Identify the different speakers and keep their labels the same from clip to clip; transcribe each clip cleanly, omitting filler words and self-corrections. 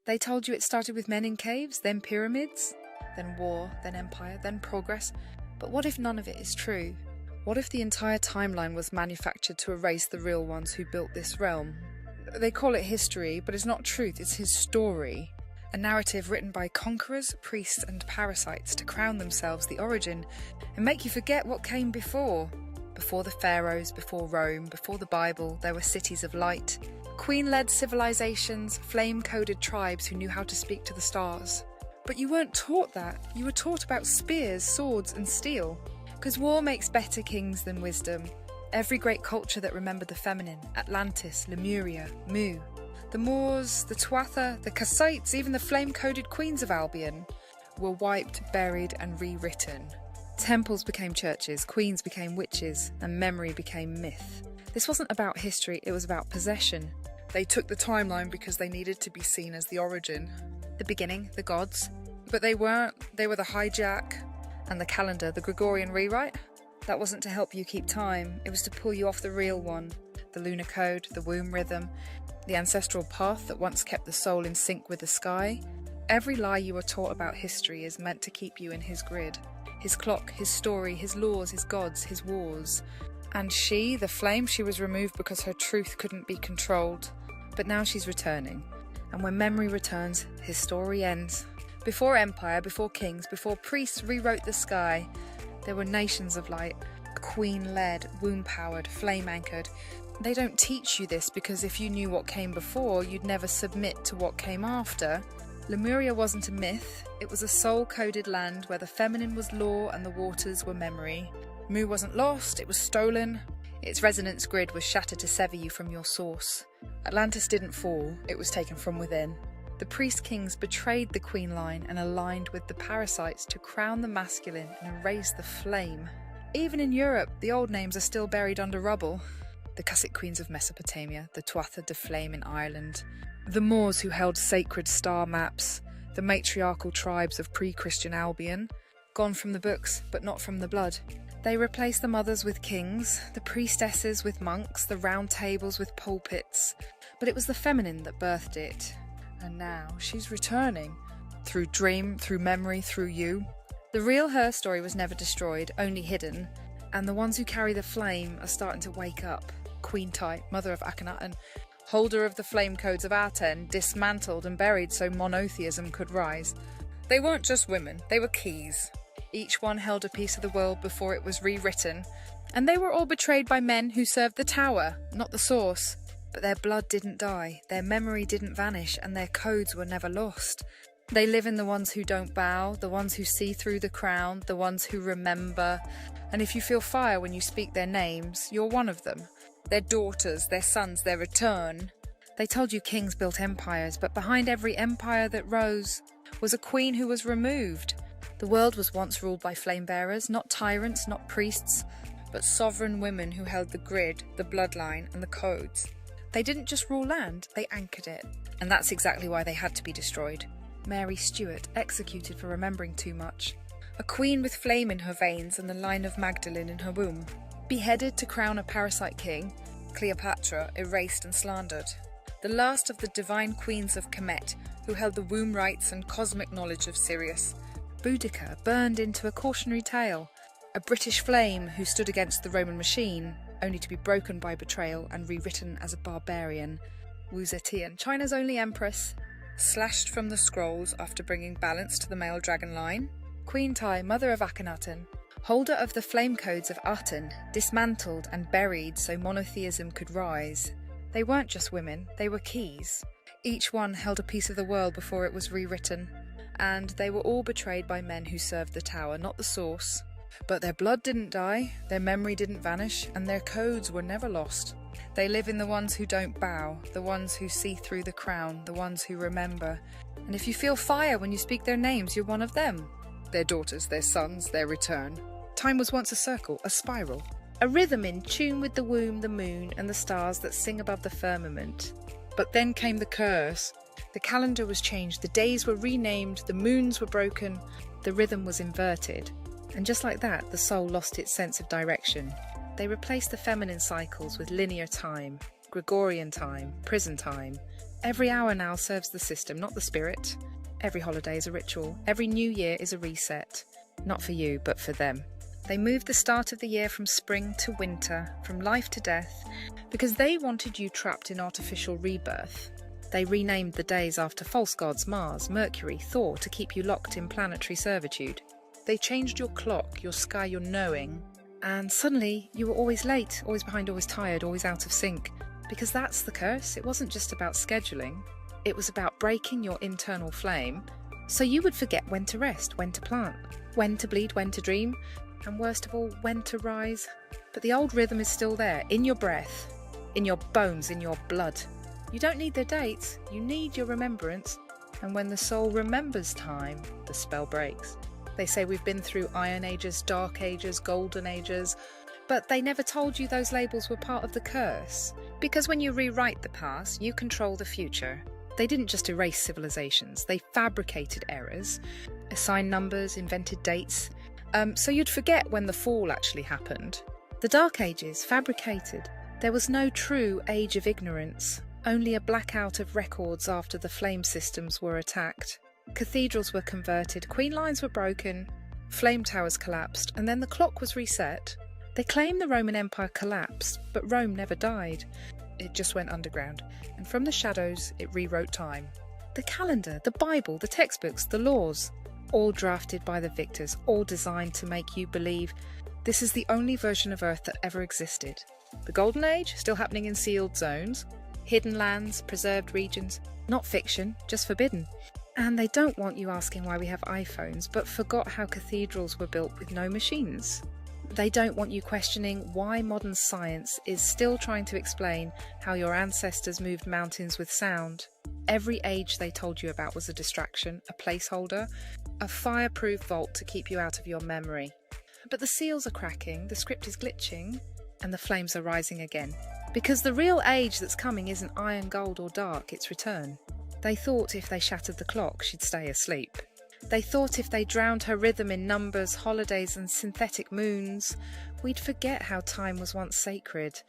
Speaker 1: They told you it started with men in caves, then pyramids, then war, then empire, then progress. But what if none of it is true? What if the entire timeline was manufactured to erase the real ones who built this realm? They call it history, but it's not truth, it's his story. A narrative written by conquerors, priests and parasites to crown themselves the origin and make you forget what came before. Before the pharaohs, before Rome, before the Bible, there were cities of light, queen-led civilizations, flame-coded tribes who knew how to speak to the stars. But you weren't taught that. You were taught about spears, swords and steel. Because war makes better kings than wisdom. Every great culture that remembered the feminine, Atlantis, Lemuria, Mu, the Moors, the Tuatha, the Kassites, even the flame-coded queens of Albion, were wiped, buried and rewritten. Temples became churches, queens became witches, and memory became myth. This wasn't about history, it was about possession. They took the timeline because they needed to be seen as the origin. The beginning, the gods. But they weren't. They were the hijack. And the calendar, the Gregorian rewrite. That wasn't to help you keep time, it was to pull you off the real one. The lunar code, the womb rhythm, the ancestral path that once kept the soul in sync with the sky. Every lie you were taught about history is meant to keep you in his grid. His clock, his story, his laws, his gods, his wars. And she, the flame, she was removed because her truth couldn't be controlled. But now she's returning. And when memory returns, his story ends. Before empire, before kings, before priests rewrote the sky, there were nations of light, queen-led, womb-powered, flame-anchored. They don't teach you this because if you knew what came before, you'd never submit to what came after. Lemuria wasn't a myth, it was a soul-coded land where the feminine was law and the waters were memory. Mu wasn't lost, it was stolen. Its resonance grid was shattered to sever you from your source. Atlantis didn't fall, it was taken from within. The priest kings betrayed the queen line and aligned with the parasites to crown the masculine and erase the flame. Even in Europe, the old names are still buried under rubble. The Cushitic queens of Mesopotamia, the Tuatha de Flame in Ireland, the Moors who held sacred star maps, the matriarchal tribes of pre-Christian Albion, gone from the books but not from the blood. They replaced the mothers with kings, the priestesses with monks, the round tables with pulpits, but it was the feminine that birthed it. And now she's returning. Through dream, through memory, through you. The real her story was never destroyed, only hidden, and the ones who carry the flame are starting to wake up. Queen Tai, mother of Akhenaten, holder of the flame codes of Aten, dismantled and buried so monotheism could rise. They weren't just women, they were keys. Each one held a piece of the world before it was rewritten, and they were all betrayed by men who served the tower, not the source. But their blood didn't die, their memory didn't vanish, and their codes were never lost. They live in the ones who don't bow, the ones who see through the crown, the ones who remember. And if you feel fire when you speak their names, you're one of them. Their daughters, their sons, their return. They told you kings built empires, but behind every empire that rose was a queen who was removed. The world was once ruled by flamebearers, not tyrants, not priests, but sovereign women who held the grid, the bloodline, and the codes. They didn't just rule land, they anchored it. And that's exactly why they had to be destroyed. Mary Stuart, executed for remembering too much. A queen with flame in her veins and the line of Magdalene in her womb. Beheaded to crown a parasite king. Cleopatra, erased and slandered. The last of the divine queens of Kemet, who held the womb rights and cosmic knowledge of Sirius. Boudica, burned into a cautionary tale. A British flame who stood against the Roman machine, only to be broken by betrayal and rewritten as a barbarian. Wu Zetian, China's only empress, slashed from the scrolls after bringing balance to the male dragon line. Queen Tai, mother of Akhenaten, holder of the flame codes of Aten, dismantled and buried so monotheism could rise. They weren't just women, they were keys. Each one held a piece of the world before it was rewritten, and they were all betrayed by men who served the tower, not the source. But their blood didn't die, their memory didn't vanish, and their codes were never lost. They live in the ones who don't bow, the ones who see through the crown, the ones who remember. And if you feel fire when you speak their names, you're one of them. Their daughters, their sons, their return. Time was once a circle, a spiral. A rhythm in tune with the womb, the moon, and the stars that sing above the firmament. But then came the curse. The calendar was changed, the days were renamed, the moons were broken, the rhythm was inverted. And just like that, the soul lost its sense of direction. They replaced the feminine cycles with linear time, Gregorian time, prison time. Every hour now serves the system, not the spirit. Every holiday is a ritual. Every new year is a reset. Not for you, but for them. They moved the start of the year from spring to winter, from life to death, because they wanted you trapped in artificial rebirth. They renamed the days after false gods Mars, Mercury, Thor to keep you locked in planetary servitude. They changed your clock, your sky, your knowing, and suddenly you were always late, always behind, always tired, always out of sync. Because that's the curse. It wasn't just about scheduling. It was about breaking your internal flame, so you would forget when to rest, when to plant, when to bleed, when to dream, and worst of all, when to rise. But the old rhythm is still there, in your breath, in your bones, in your blood. You don't need the dates, you need your remembrance. And when the soul remembers time, the spell breaks. They say we've been through Iron Ages, Dark Ages, Golden Ages, but they never told you those labels were part of the curse. Because when you rewrite the past, you control the future. They didn't just erase civilizations, they fabricated errors, assigned numbers, invented dates, so you'd forget when the fall actually happened. The Dark Ages, fabricated. There was no true age of ignorance, only a blackout of records after the flame systems were attacked. Cathedrals were converted, queen lines were broken, flame towers collapsed, and then the clock was reset. They claim the Roman Empire collapsed, but Rome never died. It just went underground, and from the shadows it rewrote time. The calendar, the Bible, the textbooks, the laws, all drafted by the victors, all designed to make you believe this is the only version of Earth that ever existed. The Golden Age, still happening in sealed zones, hidden lands, preserved regions, not fiction, just forbidden. And they don't want you asking why we have iPhones, but forgot how cathedrals were built with no machines. They don't want you questioning why modern science is still trying to explain how your ancestors moved mountains with sound. Every age they told you about was a distraction, a placeholder, a fireproof vault to keep you out of your memory. But the seals are cracking, the script is glitching, and the flames are rising again. Because the real age that's coming isn't iron, gold or dark, it's return. They thought if they shattered the clock, she'd stay asleep. They thought if they drowned her rhythm in numbers, holidays and synthetic moons, we'd forget how time was once sacred.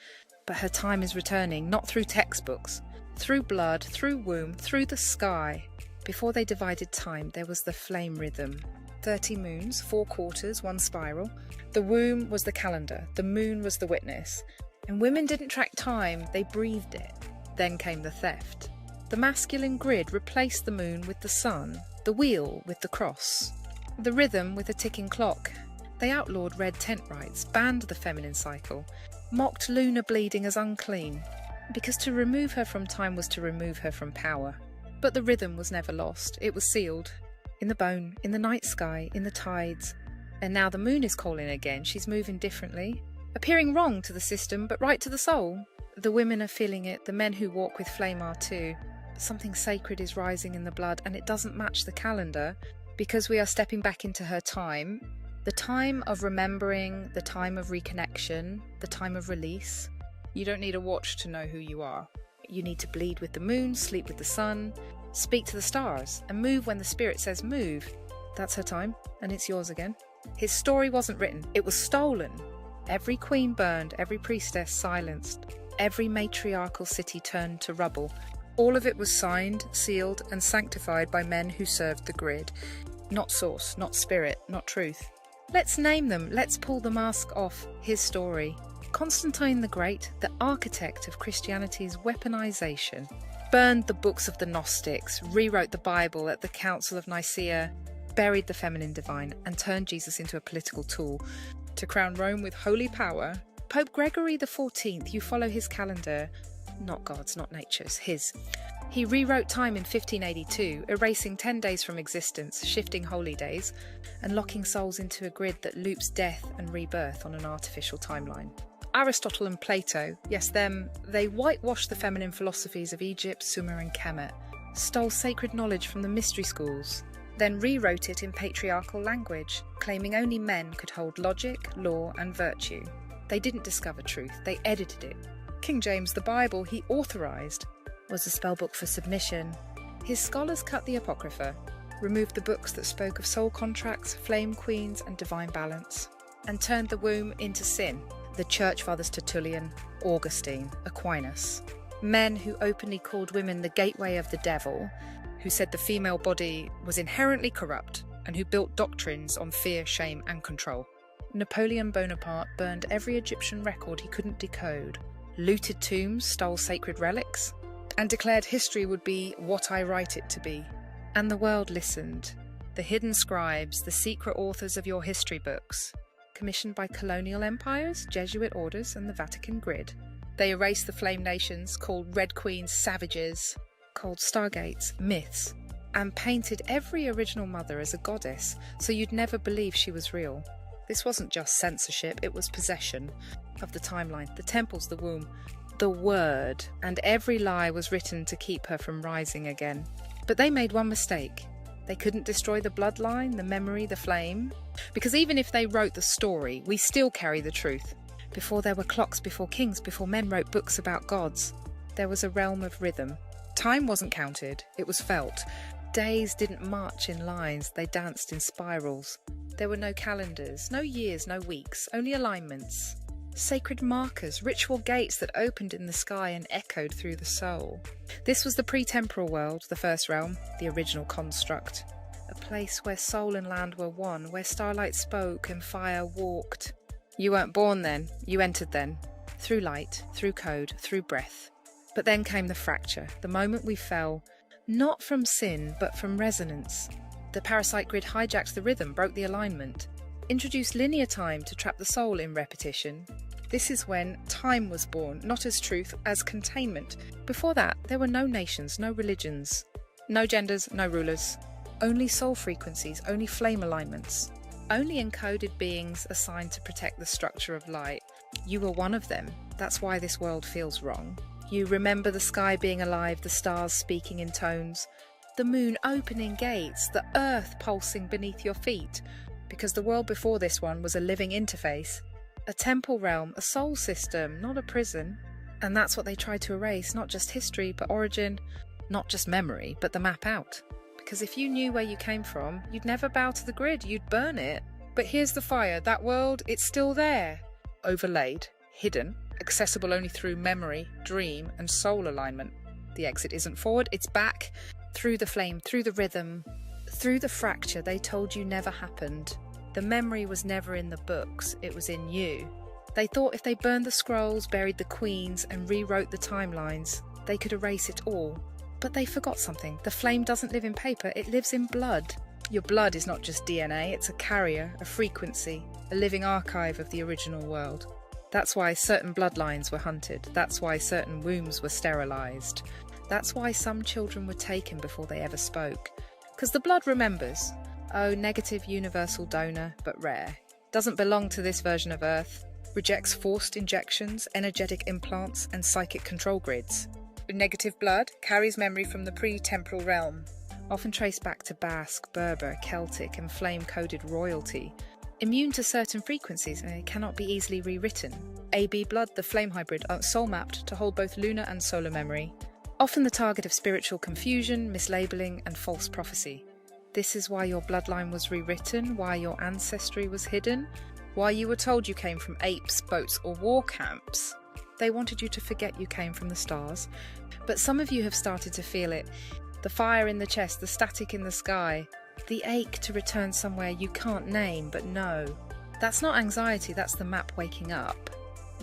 Speaker 1: But her time is returning, not through textbooks, through blood, through womb, through the sky. Before they divided time, there was the flame rhythm. 30 moons, 4 quarters, 1 spiral. The womb was the calendar, the moon was the witness. And women didn't track time, they breathed it. Then came the theft. The masculine grid replaced the moon with the sun, the wheel with the cross, the rhythm with a ticking clock. They outlawed red tent rites, banned the feminine cycle, mocked lunar bleeding as unclean, because to remove her from time was to remove her from power. But the rhythm was never lost, it was sealed. In the bone, in the night sky, in the tides. And now the moon is calling again, she's moving differently, appearing wrong to the system but right to the soul. The women are feeling it, the men who walk with flame are too. Something sacred is rising in the blood, and it doesn't match the calendar because we are stepping back into her time. The time of remembering, the time of reconnection, the time of release. You don't need a watch to know who you are. You need to bleed with the moon, sleep with the sun, speak to the stars, and move when the spirit says move. That's her time, and it's yours again. His story wasn't written, it was stolen. Every queen burned, every priestess silenced, every matriarchal city turned to rubble. All of it was signed, sealed, and sanctified by men who served the grid. Not source, not spirit, not truth. Let's name them, let's pull the mask off his story. Constantine the Great, the architect of Christianity's weaponization, burned the books of the Gnostics, rewrote the Bible at the Council of Nicaea, buried the feminine divine, and turned Jesus into a political tool to crown Rome with holy power. Pope Gregory XIV, you follow his calendar, not God's, not nature's, his. He rewrote time in 1582, erasing 10 days from existence, shifting holy days, and locking souls into a grid that loops death and rebirth on an artificial timeline. Aristotle and Plato, yes them, they whitewashed the feminine philosophies of Egypt, Sumer and Kemet, stole sacred knowledge from the mystery schools, then rewrote it in patriarchal language, claiming only men could hold logic, law and virtue. They didn't discover truth, they edited it. King James, the Bible he authorised, was a spellbook for submission. His scholars cut the Apocrypha, removed the books that spoke of soul contracts, flame queens and divine balance, and turned the womb into sin. The church fathers Tertullian, Augustine, Aquinas. Men who openly called women the gateway of the devil, who said the female body was inherently corrupt, and who built doctrines on fear, shame, and control. Napoleon Bonaparte burned every Egyptian record he couldn't decode, looted tombs, stole sacred relics, and declared history would be what I write it to be. And the world listened. The hidden scribes, the secret authors of your history books, commissioned by colonial empires, Jesuit orders, and the Vatican Grid. They erased the Flame nations, called Red Queens savages, called stargates myths, and painted every original mother as a goddess, so you'd never believe she was real. This wasn't just censorship, it was possession of the timeline, the temples, the womb, the word, and every lie was written to keep her from rising again. But they made one mistake. They couldn't destroy the bloodline, the memory, the flame. Because even if they wrote the story, we still carry the truth. Before there were clocks, before kings, before men wrote books about gods, there was a realm of rhythm. Time wasn't counted, it was felt. Days didn't march in lines, they danced in spirals. There were no calendars, no years, no weeks, only alignments. Sacred markers, ritual gates that opened in the sky and echoed through the soul. This was the pre-temporal world, the first realm, the original construct. A place where soul and land were one, where starlight spoke and fire walked. You weren't born then, you entered then. Through light, through code, through breath. But then came the fracture, the moment we fell, not from sin, but from resonance. The parasite grid hijacked the rhythm, broke the alignment, introduced linear time to trap the soul in repetition. This is when time was born, not as truth, as containment. Before that, there were no nations, no religions, no genders, no rulers. Only soul frequencies, only flame alignments. Only encoded beings assigned to protect the structure of light. You were one of them. That's why this world feels wrong. You remember the sky being alive, the stars speaking in tones, the moon opening gates, the earth pulsing beneath your feet. Because the world before this one was a living interface, a temple realm, a soul system, not a prison. And that's what they tried to erase, not just history, but origin, not just memory, but the map out. Because if you knew where you came from, you'd never bow to the grid, you'd burn it. But here's the fire, that world, it's still there. Overlaid, hidden, accessible only through memory, dream, and soul alignment. The exit isn't forward, it's back. Through the flame, through the rhythm, through the fracture they told you never happened. The memory was never in the books, it was in you. They thought if they burned the scrolls, buried the queens, and rewrote the timelines, they could erase it all. But they forgot something. The flame doesn't live in paper, it lives in blood. Your blood is not just DNA, it's a carrier, a frequency, a living archive of the original world. That's why certain bloodlines were hunted. That's why certain wombs were sterilised. That's why some children were taken before they ever spoke. Because the blood remembers. Oh, negative universal donor, but rare. Doesn't belong to this version of Earth. Rejects forced injections, energetic implants, and psychic control grids. Negative blood carries memory from the pre-temporal realm, often traced back to Basque, Berber, Celtic, and flame-coded royalty. Immune to certain frequencies, and it cannot be easily rewritten. AB blood, the flame hybrid, are soul-mapped to hold both lunar and solar memory. Often the target of spiritual confusion, mislabeling, and false prophecy. This is why your bloodline was rewritten, why your ancestry was hidden, why you were told you came from apes, boats, or war camps. They wanted you to forget you came from the stars. But some of you have started to feel it. The fire in the chest, the static in the sky, the ache to return somewhere you can't name but know. That's not anxiety, that's the map waking up.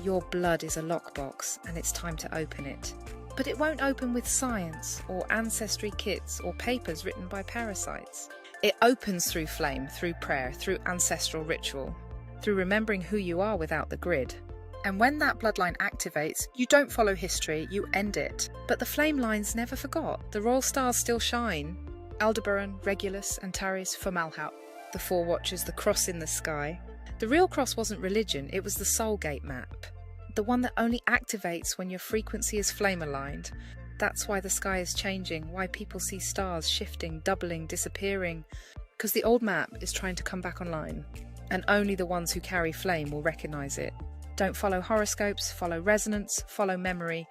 Speaker 1: Your blood is a lockbox and it's time to open it. But it won't open with science or ancestry kits or papers written by parasites. It opens through flame, through prayer, through ancestral ritual, through remembering who you are without the grid. And when that bloodline activates, you don't follow history, you end it. But the flame lines never forgot. The royal stars still shine. Aldebaran, Regulus, Antares, Fomalhaut. The four watchers, the cross in the sky. The real cross wasn't religion, it was the soul gate map. The one that only activates when your frequency is flame aligned. That's why the sky is changing, why people see stars shifting, doubling, disappearing. Because the old map is trying to come back online. And only the ones who carry flame will recognise it. Don't follow horoscopes, follow resonance, follow memory.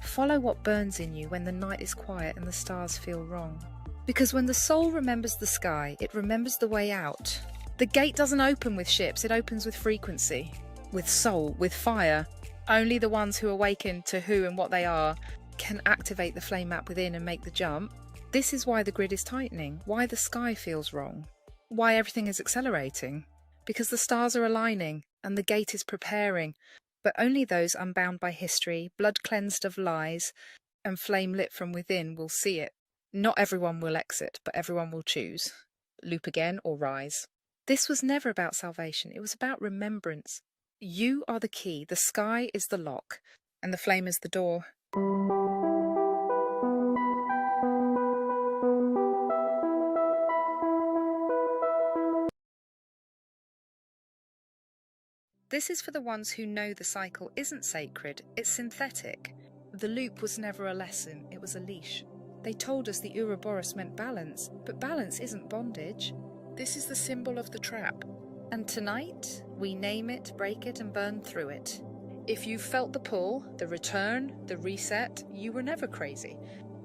Speaker 1: Follow what burns in you when the night is quiet and the stars feel wrong. Because when the soul remembers the sky, it remembers the way out. The gate doesn't open with ships, it opens with frequency, with soul, with fire. Only the ones who awaken to who and what they are can activate the flame map within and make the jump. This is why the grid is tightening, why the sky feels wrong, why everything is accelerating. Because the stars are aligning and the gate is preparing, but only those unbound by history, blood cleansed of lies, and flame lit from within will see it. Not everyone will exit, but everyone will choose. Loop again or rise. This was never about salvation, it was about remembrance. You are the key, the sky is the lock, and the flame is the door. This is for the ones who know the cycle isn't sacred, it's synthetic. The loop was never a lesson, it was a leash. They told us the Ouroboros meant balance, but balance isn't bondage. This is the symbol of the trap. And tonight, we name it, break it, and burn through it. If you felt the pull, the return, the reset, you were never crazy.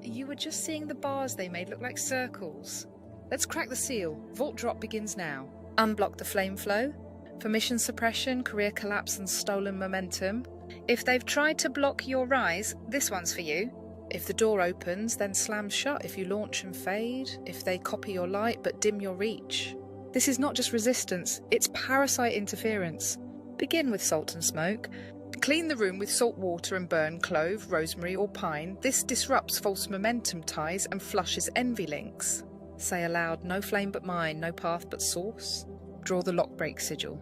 Speaker 1: You were just seeing the bars they made look like circles. Let's crack the seal. Vault drop begins now. Unblock the flame flow. For mission suppression, career collapse, and stolen momentum. If they've tried to block your rise, this one's for you. If the door opens, then slams shut if you launch and fade. If they copy your light but dim your reach. This is not just resistance, it's parasite interference. Begin with salt and smoke. Clean the room with salt water and burn clove, rosemary or pine. This disrupts false momentum ties and flushes envy links. Say aloud, no flame but mine, no path but source. Draw the lockbreak sigil.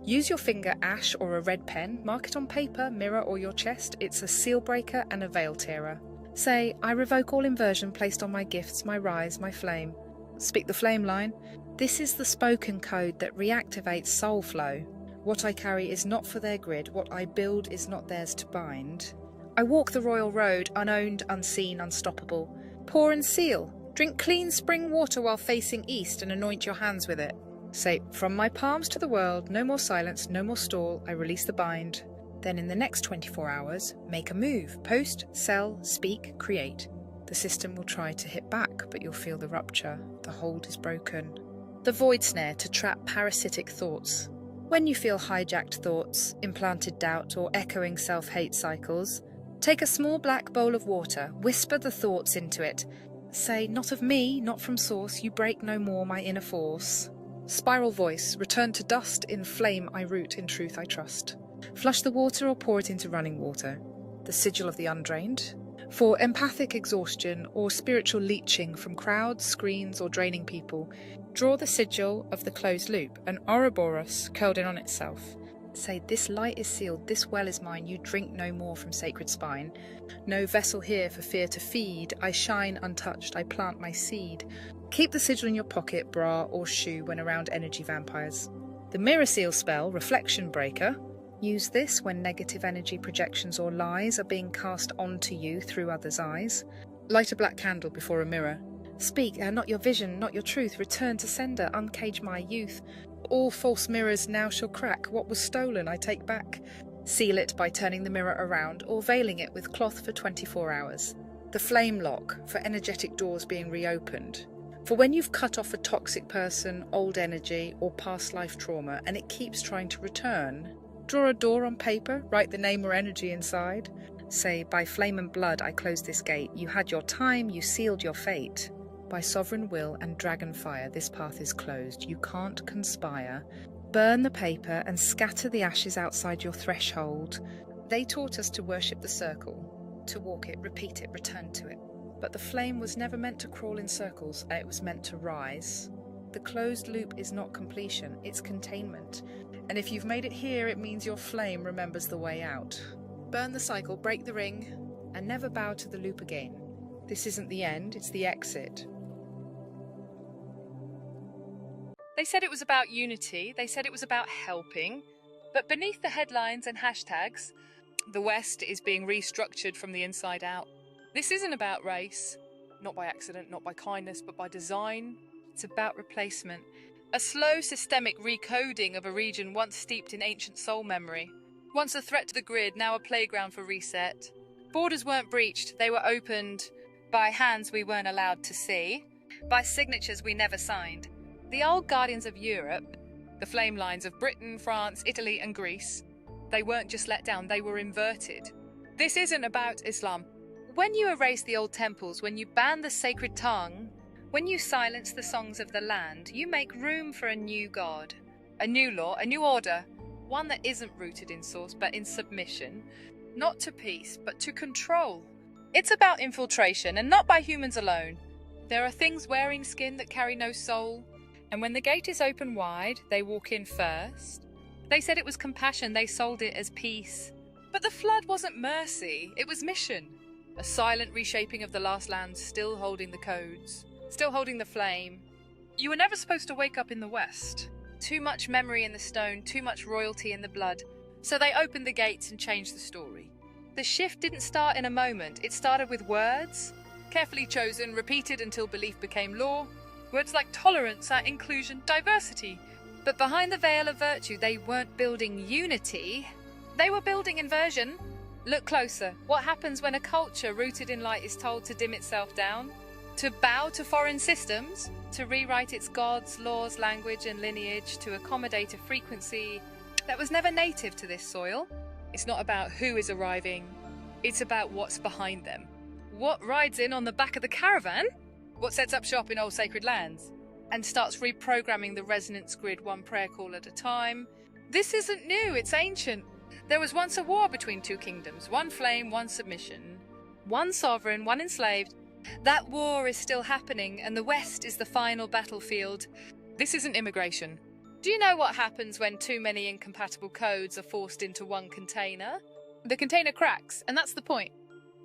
Speaker 1: Use your finger, ash or a red pen. Mark it on paper, mirror or your chest. It's a seal breaker and a veil tearer. Say, I revoke all inversion placed on my gifts, my rise, my flame. Speak the flame line. This is the spoken code that reactivates soul flow. What I carry is not for their grid, what I build is not theirs to bind. I walk the royal road, unowned, unseen, unstoppable. Pour and seal. Drink clean spring water while facing east and anoint your hands with it. Say, from my palms to the world, no more silence, no more stall, I release the bind. Then in the next 24 hours, make a move. Post, sell, speak, create. The system will try to hit back, but you'll feel the rupture. The hold is broken. The void snare to trap parasitic thoughts. When you feel hijacked thoughts, implanted doubt, or echoing self-hate cycles, take a small black bowl of water, whisper the thoughts into it. Say, not of me, not from source, you break no more my inner force. Spiral voice, return to dust, in flame I root, in truth I trust. Flush the water or pour it into running water. The sigil of the undrained. For empathic exhaustion or spiritual leeching from crowds, screens, or draining people, draw the sigil of the closed loop, an Ouroboros curled in on itself. Say, this light is sealed, this well is mine, you drink no more from sacred spine. No vessel here for fear to feed, I shine untouched, I plant my seed. Keep the sigil in your pocket, bra, or shoe when around energy vampires. The mirror seal spell, Reflection Breaker. Use this when negative energy projections or lies are being cast onto you through others' eyes. Light a black candle before a mirror. Speak, not your vision, not your truth. Return to sender, uncage my youth. All false mirrors now shall crack. What was stolen, I take back. Seal it by turning the mirror around or veiling it with cloth for 24 hours. The flame lock for energetic doors being reopened. For when you've cut off a toxic person, old energy, or past life trauma, and it keeps trying to return, draw a door on paper, write the name or energy inside. Say, by flame and blood I close this gate. You had your time, you sealed your fate. By sovereign will and dragon fire this path is closed. You can't conspire. Burn the paper and scatter the ashes outside your threshold. They taught us to worship the circle, to walk it, repeat it, return to it. But the flame was never meant to crawl in circles, it was meant to rise. The closed loop is not completion, it's containment. And if you've made it here, it means your flame remembers the way out. Burn the cycle, break the ring, and never bow to the loop again. This isn't the end, it's the exit. They said it was about unity, they said it was about helping, but beneath the headlines and hashtags, the West is being restructured from the inside out. This isn't about race, not by accident, not by kindness, but by design. It's about replacement. A slow systemic recoding of a region once steeped in ancient soul memory. Once a threat to the grid, now a playground for reset. Borders weren't breached, they were opened by hands we weren't allowed to see, by signatures we never signed. The old guardians of Europe, the flame lines of Britain, France, Italy and Greece, they weren't just let down, they were inverted. This isn't about Islam. When you erase the old temples, when you ban the sacred tongue, when you silence the songs of the land, you make room for a new god, a new law, a new order, one that isn't rooted in source but in submission, not to peace but to control. It's about infiltration, and not by humans alone. There are things wearing skin that carry no soul, and when the gate is open wide, they walk in first. They said it was compassion, they sold it as peace. But the flood wasn't mercy, it was mission. A silent reshaping of the last lands, still holding the codes, still holding the flame. You were never supposed to wake up in the West. Too much memory in the stone, too much royalty in the blood. So they opened the gates and changed the story. The shift didn't start in a moment, it started with words, carefully chosen, repeated until belief became law. Words like tolerance, inclusion, diversity. But behind the veil of virtue, they weren't building unity, they were building inversion. Look closer. What happens when a culture rooted in light is told to dim itself down? To bow to foreign systems? To rewrite its gods, laws, language and lineage to accommodate a frequency that was never native to this soil? It's not about who is arriving, it's about what's behind them. What rides in on the back of the caravan? What sets up shop in old sacred lands? And starts reprogramming the resonance grid one prayer call at a time? This isn't new, it's ancient. There was once a war between two kingdoms, one flame, one submission, one sovereign, one enslaved. That war is still happening, and the West is the final battlefield. This isn't immigration. Do you know what happens when too many incompatible codes are forced into one container? The container cracks, and that's the point.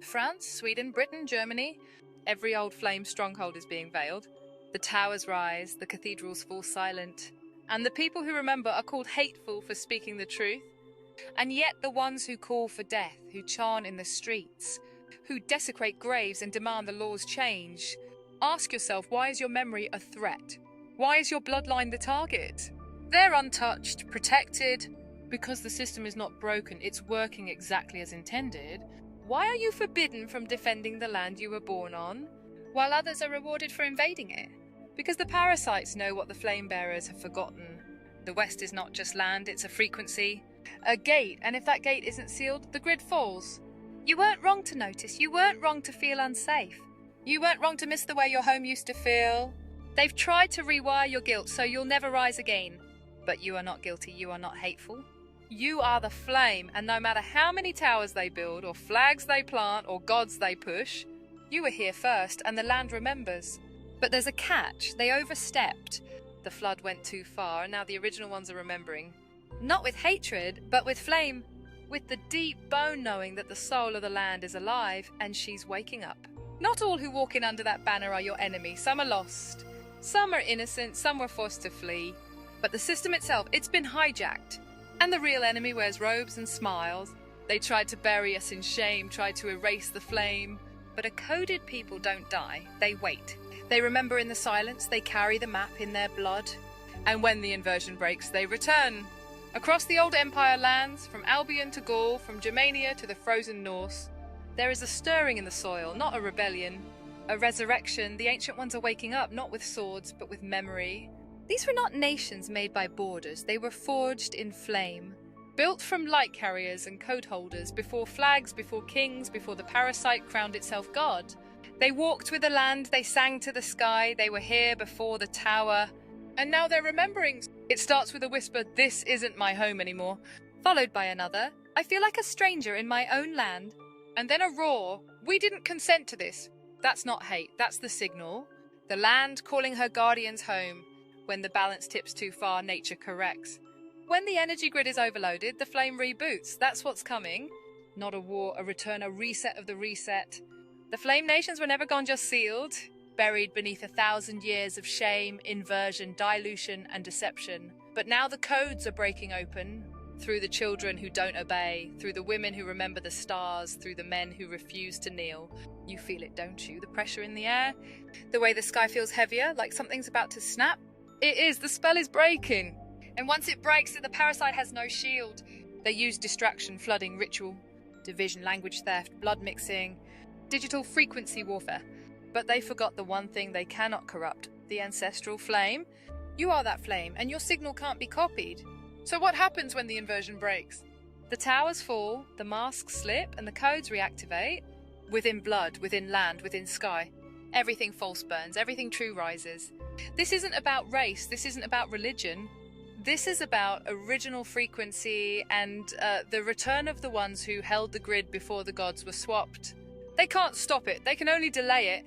Speaker 1: France, Sweden, Britain, Germany, every old flame stronghold is being veiled. The towers rise, the cathedrals fall silent, and the people who remember are called hateful for speaking the truth. And yet the ones who call for death, who chant in the streets, who desecrate graves and demand the laws change. Ask yourself, why is your memory a threat? Why is your bloodline the target? They're untouched, protected, because the system is not broken, it's working exactly as intended. Why are you forbidden from defending the land you were born on, while others are rewarded for invading it? Because the parasites know what the flame bearers have forgotten. The West is not just land, it's a frequency. A gate, and if that gate isn't sealed, the grid falls. You weren't wrong to notice, you weren't wrong to feel unsafe. You weren't wrong to miss the way your home used to feel. They've tried to rewire your guilt so you'll never rise again. But you are not guilty, you are not hateful. You are the flame, and no matter how many towers they build, or flags they plant, or gods they push, you were here first, and the land remembers. But there's a catch, they overstepped. The flood went too far, and now the original ones are remembering. Not with hatred, but with flame. With the deep bone knowing that the soul of the land is alive, and she's waking up. Not all who walk in under that banner are your enemy. Some are lost. Some are innocent, some were forced to flee. But the system itself, it's been hijacked. And the real enemy wears robes and smiles. They tried to bury us in shame, tried to erase the flame. But a coded people don't die, they wait. They remember in the silence, they carry the map in their blood. And when the inversion breaks, they return. Across the old empire lands, from Albion to Gaul, from Germania to the frozen Norse, there is a stirring in the soil, not a rebellion. A resurrection, the ancient ones are waking up, not with swords, but with memory. These were not nations made by borders, they were forged in flame. Built from light carriers and code holders, before flags, before kings, before the parasite crowned itself god. They walked with the land, they sang to the sky, they were here before the tower. And now they're remembering. It starts with a whisper, "This isn't my home anymore," followed by another, "I feel like a stranger in my own land." And then a roar, "We didn't consent to this." That's not hate, that's the signal. The land calling her guardians home. When the balance tips too far, nature corrects. When the energy grid is overloaded, the flame reboots. That's what's coming. Not a war, a return, a reset of the reset. The flame nations were never gone just sealed. Buried beneath 1,000 years of shame, inversion, dilution, and deception. But now the codes are breaking open, through the children who don't obey, through the women who remember the stars, through the men who refuse to kneel. You feel it, don't you? The pressure in the air? The way the sky feels heavier, like something's about to snap? It is, the spell is breaking. And once it breaks, the parasite has no shield. They use distraction, flooding, ritual, division, language theft, blood mixing, digital frequency warfare. But they forgot the one thing they cannot corrupt, the ancestral flame. You are that flame, and your signal can't be copied. So what happens when the inversion breaks? The towers fall, the masks slip, and the codes reactivate. Within blood, within land, within sky. Everything false burns, everything true rises. This isn't about race, this isn't about religion. This is about original frequency and the return of the ones who held the grid before the gods were swapped. They can't stop it, they can only delay it.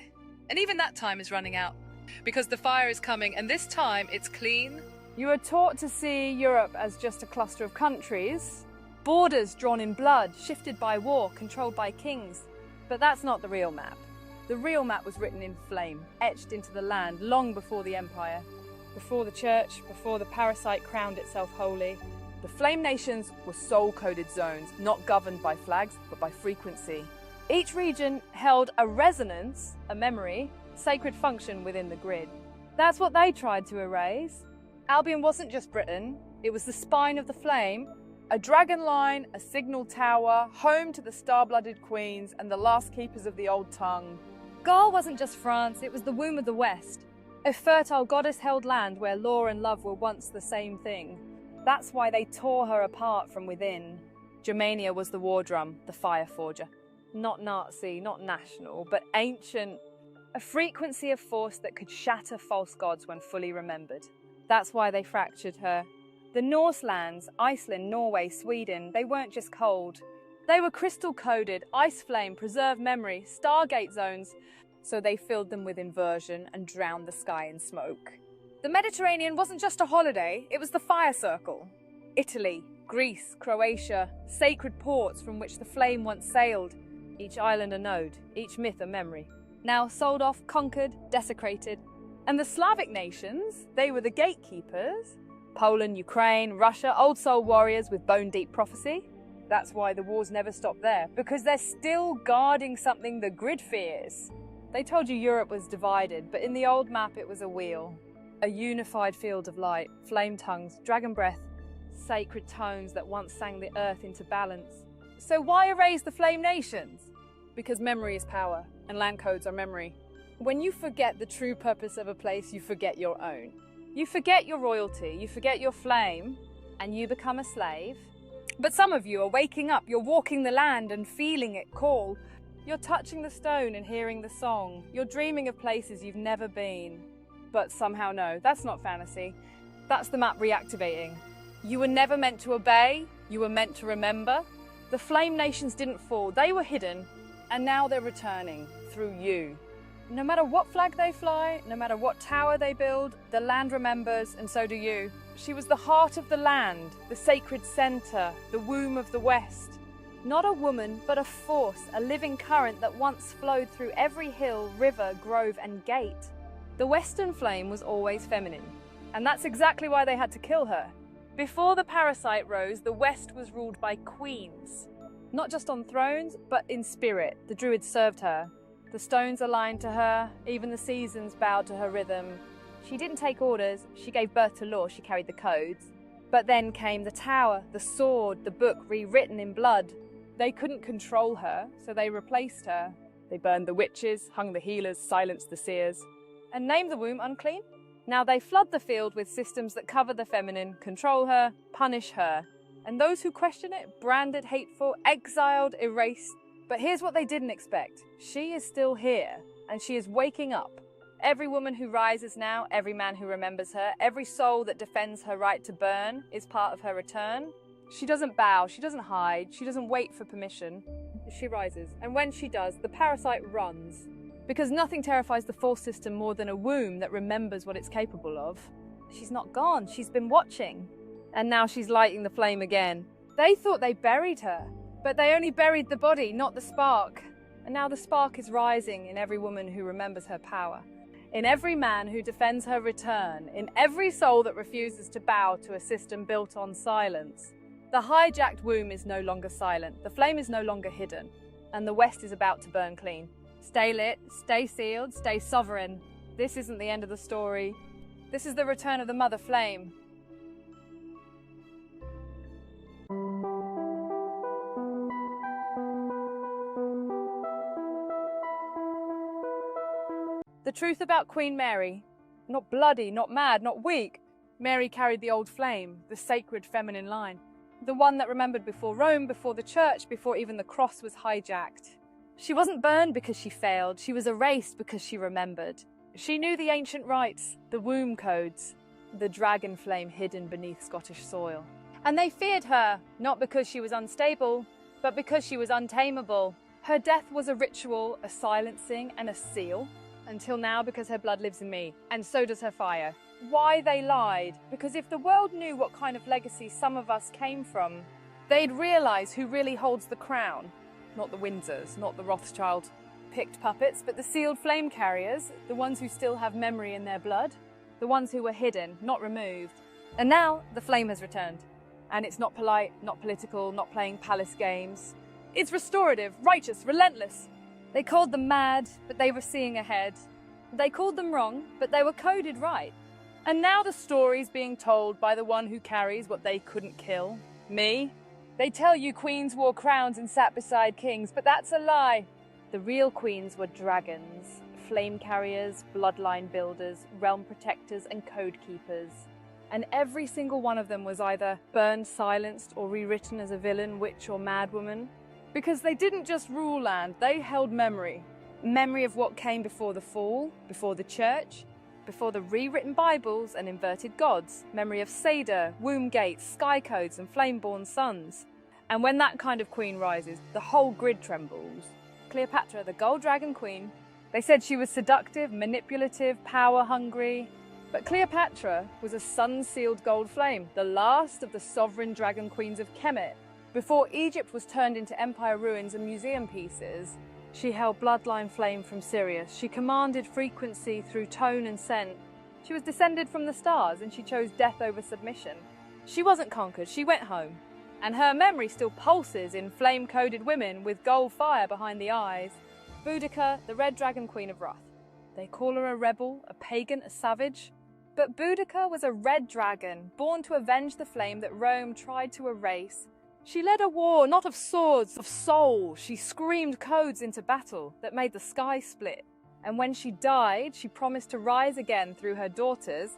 Speaker 1: And even that time is running out. Because the fire is coming, and this time it's clean.
Speaker 2: You are taught to see Europe as just a cluster of countries, borders drawn in blood, shifted by war, controlled by kings. But that's not the real map. The real map was written in flame, etched into the land long before the empire, before the church, before the parasite crowned itself holy. The flame nations were soul-coded zones, not governed by flags, but by frequency. Each region held a resonance, a memory, sacred function within the grid. That's what they tried to erase. Albion wasn't just Britain, it was the spine of the flame, a dragon line, a signal tower, home to the star-blooded queens and the last keepers of the old tongue. Gaul wasn't just France, it was the womb of the West, a fertile goddess-held land where law and love were once the same thing. That's why they tore her apart from within. Germania was the war drum, the fire forger. Not Nazi, not national, but ancient. A frequency of force that could shatter false gods when fully remembered. That's why they fractured her. The Norse lands, Iceland, Norway, Sweden, they weren't just cold. They were crystal-coded, ice flame, preserved memory, stargate zones, so they filled them with inversion and drowned the sky in smoke. The Mediterranean wasn't just a holiday, it was the fire circle. Italy, Greece, Croatia, sacred ports from which the flame once sailed. Each island a node, each myth a memory. Now sold off, conquered, desecrated. And the Slavic nations, they were the gatekeepers. Poland, Ukraine, Russia, old soul warriors with bone-deep prophecy. That's why the wars never stop there, because they're still guarding something the grid fears. They told you Europe was divided, but in the old map it was a wheel. A unified field of light, flame tongues, dragon breath, sacred tones that once sang the earth into balance. So why erase the flame nations? Because memory is power, and land codes are memory. When you forget the true purpose of a place, you forget your own. You forget your royalty, you forget your flame, and you become a slave. But some of you are waking up, you're walking the land and feeling it call. You're touching the stone and hearing the song. You're dreaming of places you've never been. But somehow no, that's not fantasy. That's the map reactivating. You were never meant to obey, you were meant to remember. The flame nations didn't fall, they were hidden, and now they're returning through you. No matter what flag they fly, no matter what tower they build, the land remembers, and so do you. She was the heart of the land, the sacred center, the womb of the West. Not a woman, but a force, a living current that once flowed through every hill, river, grove, and gate. The Western flame was always feminine, and that's exactly why they had to kill her. Before the parasite rose, the West was ruled by queens. Not just on thrones, but in spirit. The druids served her. The stones aligned to her, even the seasons bowed to her rhythm. She didn't take orders, she gave birth to law, she carried the codes. But then came the tower, the sword, the book rewritten in blood. They couldn't control her, so they replaced her. They burned the witches, hung the healers, silenced the seers, and named the womb unclean. Now they flood the field with systems that cover the feminine, control her, punish her. And those who question it, branded hateful, exiled, erased. But here's what they didn't expect. She is still here, and she is waking up. Every woman who rises now, every man who remembers her, every soul that defends her right to burn is part of her return. She doesn't bow, she doesn't hide, she doesn't wait for permission. She rises, and when she does, the parasite runs. Because nothing terrifies the false system more than a womb that remembers what it's capable of. She's not gone, she's been watching. And now she's lighting the flame again. They thought they buried her, but they only buried the body, not the spark. And now the spark is rising in every woman who remembers her power. In every man who defends her return. In every soul that refuses to bow to a system built on silence. The hijacked womb is no longer silent. The flame is no longer hidden. And the West is about to burn clean. Stay lit, stay sealed, stay sovereign. This isn't the end of the story. This is the return of the Mother Flame. The truth about Queen Mary, not bloody, not mad, not weak. Mary carried the old flame, the sacred feminine line. The one that remembered before Rome, before the church, before even the cross was hijacked. She wasn't burned because she failed, she was erased because she remembered. She knew the ancient rites, the womb codes, the dragon flame hidden beneath Scottish soil. And they feared her, not because she was unstable, but because she was untamable. Her death was a ritual, a silencing, and a seal. Until now, because her blood lives in me, and so does her fire. Why they lied? Because if the world knew what kind of legacy some of us came from, they'd realise who really holds the crown. Not the Windsors, not the Rothschild-picked puppets, but the sealed flame carriers, the ones who still have memory in their blood, the ones who were hidden, not removed. And now, the flame has returned. And it's not polite, not political, not playing palace games. It's restorative, righteous, relentless. They called them mad, but they were seeing ahead. They called them wrong, but they were coded right. And now the story's being told by the one who carries what they couldn't kill. Me. They tell you queens wore crowns and sat beside kings, but that's a lie. The real queens were dragons, flame carriers, bloodline builders, realm protectors, and code keepers. And every single one of them was either burned, silenced, or rewritten as a villain, witch, or madwoman. Because they didn't just rule land, they held memory. Memory of what came before the fall, before the church, before the rewritten Bibles and inverted gods. Memory of Seder, womb gates, sky codes, and flame-born suns. And when that kind of queen rises, the whole grid trembles. Cleopatra, the gold dragon queen. They said she was seductive, manipulative, power-hungry. But Cleopatra was a sun-sealed gold flame, the last of the sovereign dragon queens of Kemet. Before Egypt was turned into empire ruins and museum pieces, she held bloodline flame from Sirius. She commanded frequency through tone and scent. She was descended from the stars, and she chose death over submission. She wasn't conquered, she went home. And her memory still pulses in flame-coded women with gold fire behind the eyes. Boudica, the red dragon queen of wrath. They call her a rebel, a pagan, a savage. But Boudica was a red dragon, born to avenge the flame that Rome tried to erase. She led a war, not of swords, of soul. She screamed codes into battle that made the sky split. And when she died, she promised to rise again through her daughters.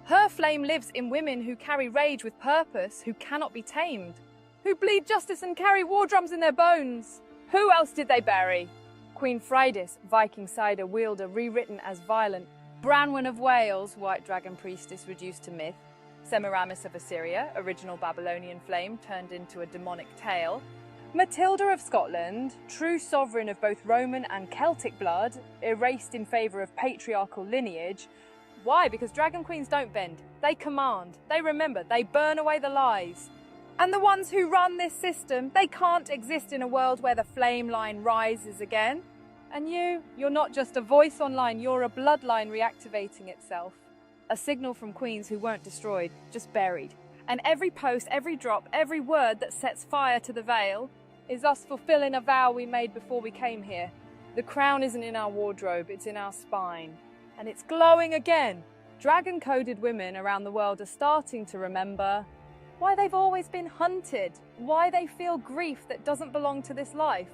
Speaker 2: Her flame lives in women who carry rage with purpose, who cannot be tamed, who bleed justice and carry war drums in their bones. Who else did they bury? Queen Friday, Viking cider wielder, rewritten as violent. Branwen of Wales, white dragon priestess reduced to myth. Semiramis of Assyria, original Babylonian flame turned into a demonic tale. Matilda of Scotland, true sovereign of both Roman and Celtic blood, erased in favour of patriarchal lineage. Why? Because dragon queens don't bend. They command, they remember, they burn away the lies. And the ones who run this system, they can't exist in a world where the flame line rises again. And you're not just a voice online, you're a bloodline reactivating itself. A signal from queens who weren't destroyed, just buried. And every post, every drop, every word that sets fire to the veil is us fulfilling a vow we made before we came here. The crown isn't in our wardrobe, it's in our spine. And it's glowing again. Dragon-coded women around the world are starting to remember why they've always been hunted, why they feel grief that doesn't belong to this life,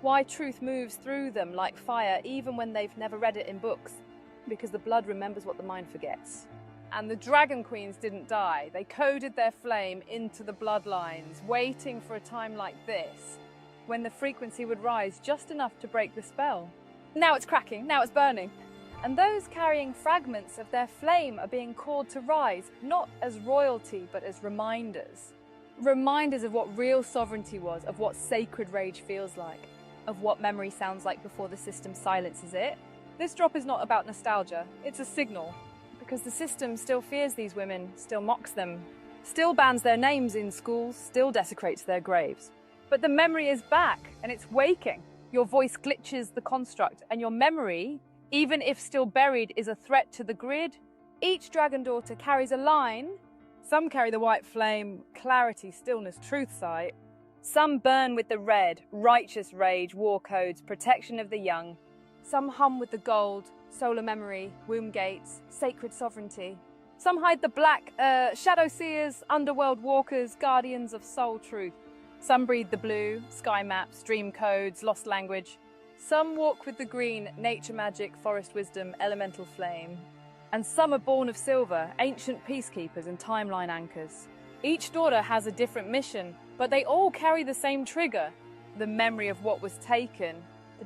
Speaker 2: why truth moves through them like fire even when they've never read it in books. Because the blood remembers what the mind forgets. And the dragon queens didn't die. They coded their flame into the bloodlines, waiting for a time like this, when the frequency would rise just enough to break the spell. Now it's cracking, now it's burning. And those carrying fragments of their flame are being called to rise, not as royalty, but as reminders. Reminders of what real sovereignty was, of what sacred rage feels like, of what memory sounds like before the system silences it. This drop is not about nostalgia, it's a signal. Because the system still fears these women, still mocks them, still bans their names in schools, still desecrates their graves. But the memory is back, and it's waking. Your voice glitches the construct, and your memory, even if still buried, is a threat to the grid. Each dragon daughter carries a line. Some carry the white flame, clarity, stillness, truth sight. Some burn with the red, righteous rage, war codes, protection of the young. Some hum with the gold, solar memory, womb gates, sacred sovereignty. Some hide the black, shadow seers, underworld walkers, guardians of soul truth. Some breathe the blue, sky maps, dream codes, lost language. Some walk with the green, nature magic, forest wisdom, elemental flame. And some are born of silver, ancient peacekeepers and timeline anchors. Each daughter has a different mission, but they all carry the same trigger, the memory of what was taken.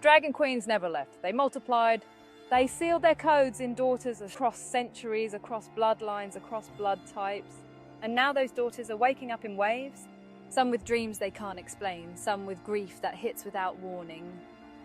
Speaker 2: dragon queens never left. They multiplied. They sealed their codes in daughters across centuries, across bloodlines, across blood types. And now those daughters are waking up in waves. Some with dreams they can't explain, some with grief that hits without warning,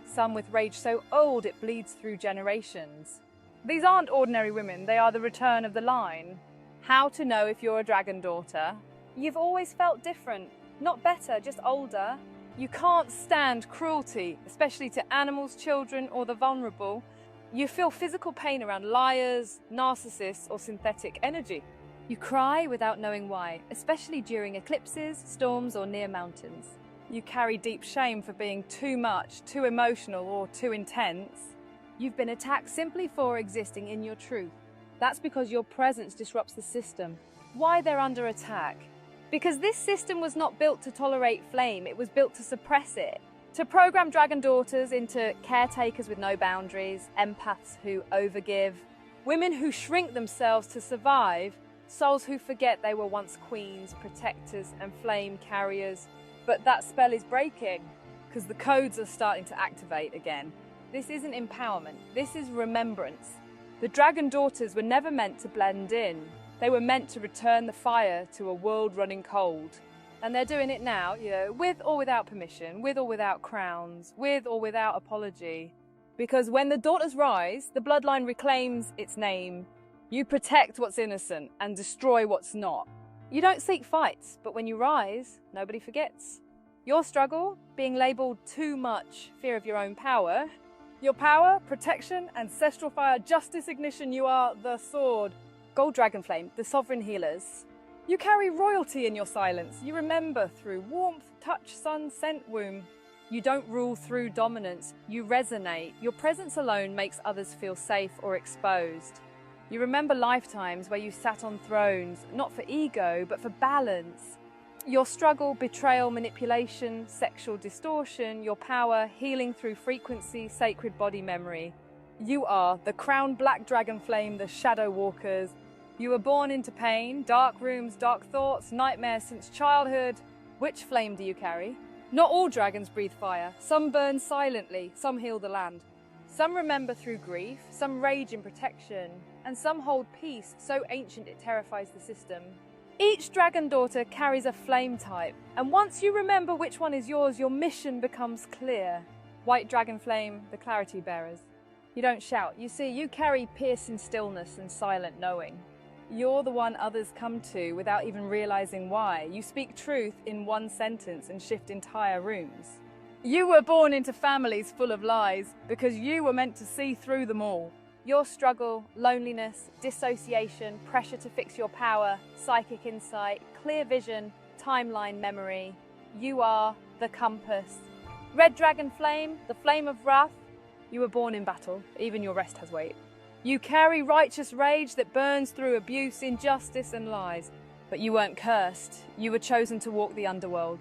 Speaker 2: some with rage so old it bleeds through generations. These aren't ordinary women, they are the return of the line. How to know if you're a dragon daughter? You've always felt different, not better, just older. You can't stand cruelty, especially to animals, children, or the vulnerable. You feel physical pain around liars, narcissists, or synthetic energy. You cry without knowing why, especially during eclipses, storms, or near mountains. You carry deep shame for being too much, too emotional, or too intense. You've been attacked simply for existing in your truth. That's because your presence disrupts the system. Why they're under attack? Because this system was not built to tolerate flame, it was built to suppress it. To program dragon daughters into caretakers with no boundaries, empaths who overgive, women who shrink themselves to survive, souls who forget they were once queens, protectors, and flame carriers. But that spell is breaking, because the codes are starting to activate again. This isn't empowerment, this is remembrance. The dragon daughters were never meant to blend in. They were meant to return the fire to a world running cold. And they're doing it now, with or without permission, with or without crowns, with or without apology. Because when the daughters rise, the bloodline reclaims its name. You protect what's innocent and destroy what's not. You don't seek fights, but when you rise, nobody forgets. Your struggle, being labelled too much, fear of your own power. Your power, protection, ancestral fire, justice, ignition, you are the sword. Gold dragon flame, the sovereign healers. You carry royalty in your silence. You remember through warmth, touch, sun, scent, womb. You don't rule through dominance. You resonate. Your presence alone makes others feel safe or exposed. You remember lifetimes where you sat on thrones, not for ego, but for balance. Your struggle, betrayal, manipulation, sexual distortion, your power, healing through frequency, sacred body memory. You are the crowned black dragon flame, the shadow walkers. You were born into pain, dark rooms, dark thoughts, nightmares since childhood. Which flame do you carry? Not all dragons breathe fire. Some burn silently, some heal the land. Some remember through grief, some rage in protection, and some hold peace so ancient it terrifies the system. Each dragon daughter carries a flame type, and once you remember which one is yours, your mission becomes clear. White dragon flame, the clarity bearers. You don't shout. You see, you carry piercing stillness and silent knowing. You're the one others come to without even realizing why. You speak truth in one sentence and shift entire rooms. You were born into families full of lies because you were meant to see through them all. Your struggle, loneliness, dissociation, pressure to fix your power, psychic insight, clear vision, timeline memory. You are the compass. Red dragon flame, the flame of wrath. You were born in battle, even your rest has weight. You carry righteous rage that burns through abuse, injustice, and lies. But you weren't cursed. You were chosen to walk the underworld.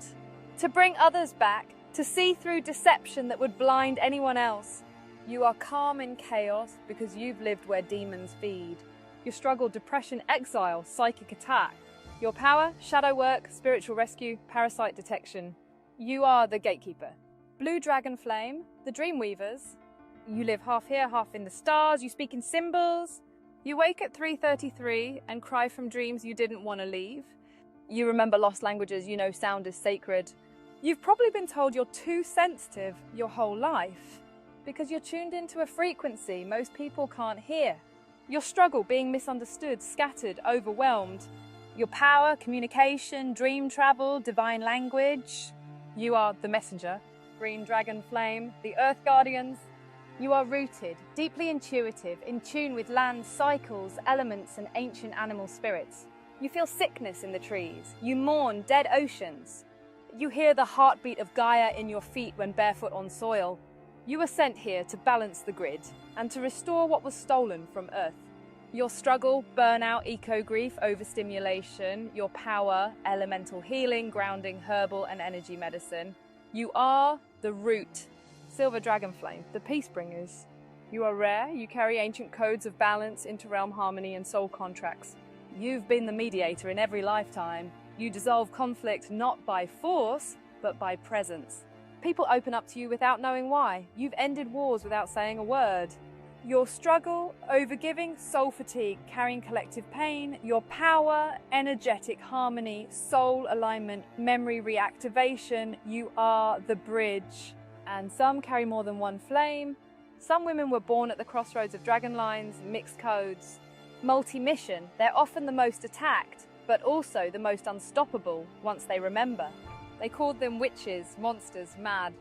Speaker 2: To bring others back, to see through deception that would blind anyone else. You are calm in chaos because you've lived where demons feed. Your struggle, depression, exile, psychic attack. Your power, shadow work, spiritual rescue, parasite detection. You are the gatekeeper. Blue dragon flame, the dream weavers. You live half here, half in the stars. You speak in symbols. You wake at 3:33 and cry from dreams you didn't want to leave. You remember lost languages, you know sound is sacred. You've probably been told you're too sensitive your whole life because you're tuned into a frequency most people can't hear. Your struggle, being misunderstood, scattered, overwhelmed. Your power, communication, dream travel, divine language. You are the messenger, green dragon flame, the earth guardians. You are rooted, deeply intuitive, in tune with land cycles, elements, and ancient animal spirits. You feel sickness in the trees. You mourn dead oceans. You hear the heartbeat of Gaia in your feet when barefoot on soil. You were sent here to balance the grid and to restore what was stolen from Earth. Your struggle, burnout, eco-grief, overstimulation, your power, elemental healing, grounding, herbal, and energy medicine. You are the root. Silver dragon flame, the peace bringers. You are rare, you carry ancient codes of balance, inter-realm harmony, and soul contracts. You've been the mediator in every lifetime. You dissolve conflict not by force, but by presence. People open up to you without knowing why. You've ended wars without saying a word. Your struggle, overgiving, soul fatigue, carrying collective pain, your power, energetic harmony, soul alignment, memory reactivation, you are the bridge. And some carry more than one flame. Some women were born at the crossroads of dragon lines, mixed codes. Multi-mission, they're often the most attacked, but also the most unstoppable once they remember. They called them witches, monsters, mad.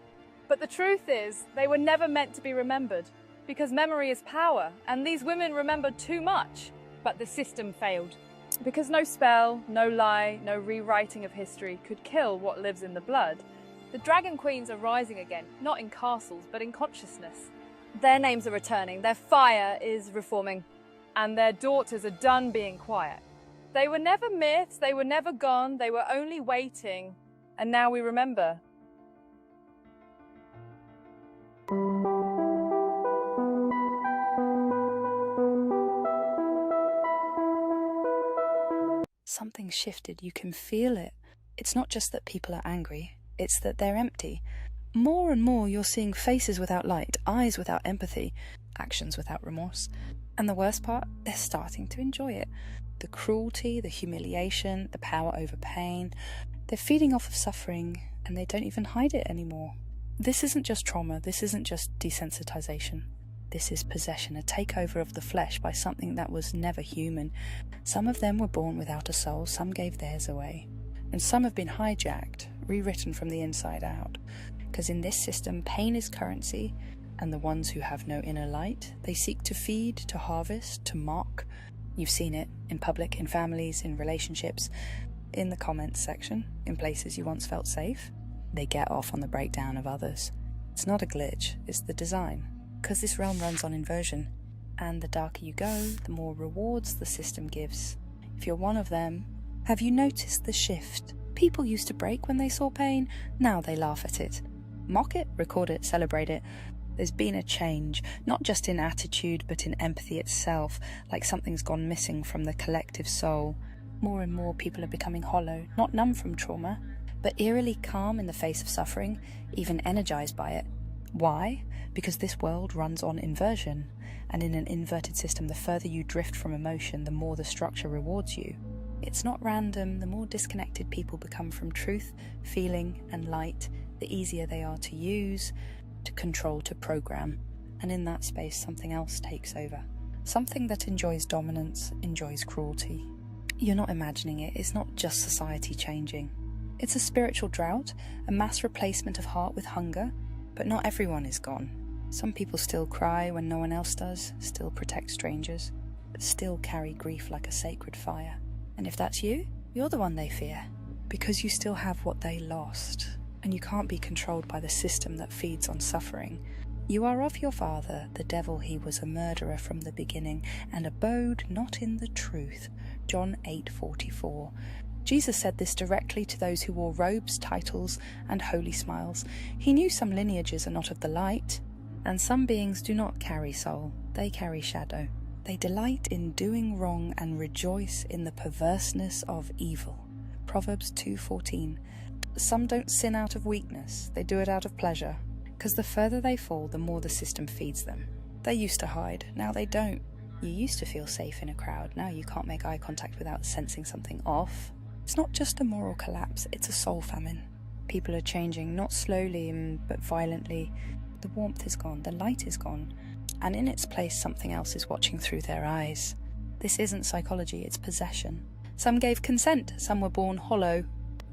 Speaker 2: But the truth is, they were never meant to be remembered, because memory is power, and these women remembered too much. But the system failed, because no spell, no lie, no rewriting of history could kill what lives in the blood. The Dragon Queens are rising again, not in castles, but in consciousness. Their names are returning, their fire is reforming, and their daughters are done being quiet. They were never myths, they were never gone, they were only waiting, and now we remember.
Speaker 1: Something shifted, you can feel it. It's not just that people are angry, it's that they're empty. More and more you're seeing faces without light, eyes without empathy, actions without remorse. And the worst part, they're starting to enjoy it. The cruelty, the humiliation, the power over pain. They're feeding off of suffering, and they don't even hide it anymore. This isn't just trauma, this isn't just desensitization. This is possession, a takeover of the flesh by something that was never human. Some of them were born without a soul, some gave theirs away. And some have been hijacked, rewritten from the inside out. Because in this system, pain is currency, and the ones who have no inner light, they seek to feed, to harvest, to mock. You've seen it in public, in families, in relationships, in the comments section, in places you once felt safe. They get off on the breakdown of others. It's not a glitch, it's the design. Because this realm runs on inversion, and the darker you go, the more rewards the system gives. If you're one of them, have you noticed the shift? People used to break when they saw pain, now they laugh at it. Mock it, record it, celebrate it. There's been a change, not just in attitude, but in empathy itself, like something's gone missing from the collective soul. More and more people are becoming hollow, not numb from trauma, but eerily calm in the face of suffering, even energized by it. Why? Because this world runs on inversion, and in an inverted system, the further you drift from emotion, the more the structure rewards you. It's not random. The more disconnected people become from truth, feeling, and light, the easier they are to use, to control, to program. And in that space, something else takes over. Something that enjoys dominance, enjoys cruelty. You're not imagining it. It's not just society changing. It's a spiritual drought, a mass replacement of heart with hunger. But not everyone is gone. Some people still cry when no one else does, still protect strangers, but still carry grief like a sacred fire. And if that's you, you're the one they fear, because you still have what they lost, and you can't be controlled by the system that feeds on suffering. You are of your father, the devil. He was a murderer from the beginning, and abode not in the truth. John 8:44. Jesus said this directly to those who wore robes, titles, and holy smiles. He knew some lineages are not of the light, and some beings do not carry soul, they carry shadow. They delight in doing wrong and rejoice in the perverseness of evil. Proverbs 2:14. Some don't sin out of weakness, they do it out of pleasure, because the further they fall, the more the system feeds them. They used to hide, now they don't. You used to feel safe in a crowd, now you can't make eye contact without sensing something off. It's not just a moral collapse, it's a soul famine. People are changing, not slowly but violently. The warmth is gone, the light is gone, and in its place something else is watching through their eyes. This isn't psychology, it's possession. Some gave consent, some were born hollow.